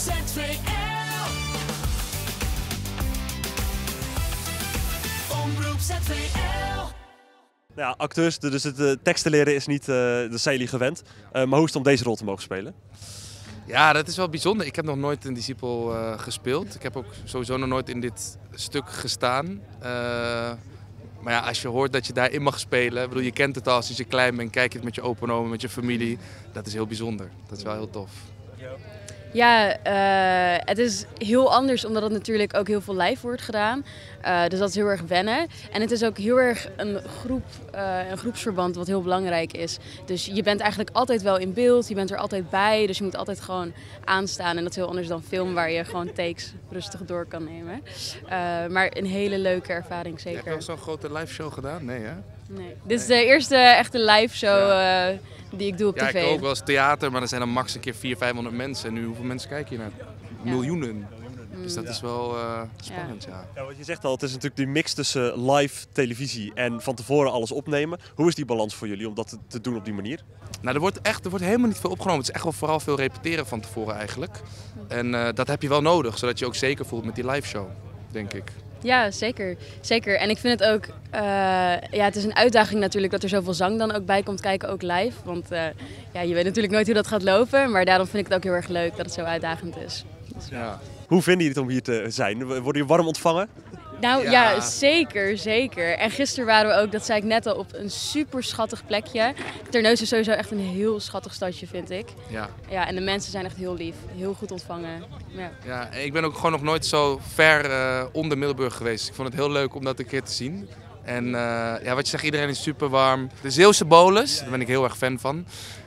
ZVL. Omroep ZVL. Ja, acteurs, dus het teksten leren is niet, dat zijn jullie gewend. Maar hoe is het om deze rol te mogen spelen? Ja, dat is wel bijzonder. Ik heb nog nooit een discipel gespeeld. Ik heb ook sowieso nog nooit in dit stuk gestaan. Maar ja, als je hoort dat je daarin mag spelen, ik bedoel, je kent het al als je klein bent, kijk je het met je opa en oma, met je familie. Dat is heel bijzonder. Dat is wel heel tof. Ja, het is heel anders omdat het natuurlijk ook heel veel live wordt gedaan. Dus dat is heel erg wennen. En het is ook heel erg een groepsverband wat heel belangrijk is. Dus je bent eigenlijk altijd wel in beeld, je bent er altijd bij. Dus je moet altijd gewoon aanstaan. En dat is heel anders dan film waar je gewoon takes rustig door kan nemen. Maar een hele leuke ervaring zeker. Heb je al zo'n grote live show gedaan? Nee, hè? Nee. Dit is de eerste echte live show die ik doe op tv. Ja, ik ook wel eens theater, maar er zijn dan max een keer 400-500 mensen. En nu, hoeveel mensen kijken hier naar? Miljoenen. Dus dat is wel spannend, ja. Wat je zegt al, het is natuurlijk die mix tussen live televisie en van tevoren alles opnemen. Hoe is die balans voor jullie om dat te doen op die manier? Nou, er wordt helemaal niet veel opgenomen. Het is echt wel vooral veel repeteren van tevoren eigenlijk. En dat heb je wel nodig, zodat je ook zeker voelt met die live show, denk ik. Ja, zeker. Zeker. En ik vind het ook, het is een uitdaging natuurlijk dat er zoveel zang dan ook bij komt kijken, ook live. Want je weet natuurlijk nooit hoe dat gaat lopen, maar daarom vind ik het ook heel erg leuk dat het zo uitdagend is. Dus, ja. Hoe vinden jullie het om hier te zijn? Worden jullie warm ontvangen? Nou ja, zeker. En gisteren waren we ook, dat zei ik net al, op een super schattig plekje. Terneuzen is sowieso echt een heel schattig stadje, vind ik. Ja, en de mensen zijn echt heel lief, heel goed ontvangen. Ja, ik ben ook gewoon nog nooit zo ver onder Middelburg geweest. Ik vond het heel leuk om dat een keer te zien. En wat je zegt, iedereen is super warm. De Zeeuwse bolus, daar ben ik heel erg fan van.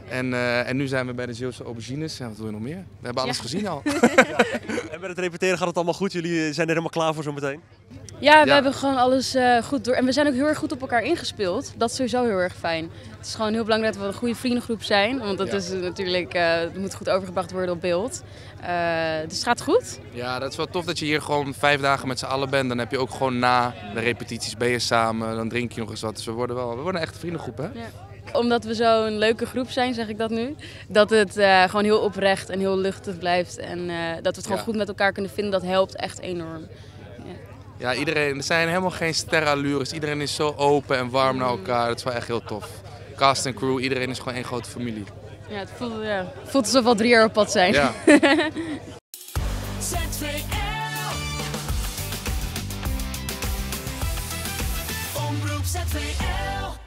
En nu zijn we bij de Zeeuwse aubergines. Ja, wat wil je nog meer? We hebben alles gezien al. En met het repeteren gaat het allemaal goed? Jullie zijn er helemaal klaar voor zometeen? Ja, we hebben gewoon alles goed door. En we zijn ook heel erg goed op elkaar ingespeeld. Dat is sowieso heel erg fijn. Het is gewoon heel belangrijk dat we een goede vriendengroep zijn. Want dat is natuurlijk, het moet goed overgebracht worden op beeld. Dus het gaat goed. Ja, dat is wel tof dat je hier gewoon 5 dagen met z'n allen bent. Dan heb je ook gewoon na de repetities ben je samen. Dan drink je nog eens wat. Dus we worden een echte vriendengroep, hè? Ja. Omdat we zo'n leuke groep zijn, zeg ik dat nu. Dat het gewoon heel oprecht en heel luchtig blijft. En dat we het gewoon goed met elkaar kunnen vinden, dat helpt echt enorm. Ja, iedereen, er zijn helemaal geen sterrenallures. Iedereen is zo open en warm naar elkaar. Dat is wel echt heel tof. Cast en crew, iedereen is gewoon één grote familie. Ja, het voelt alsof we al 3 jaar op pad zijn. Ja. ZVL. Omroep ZVL.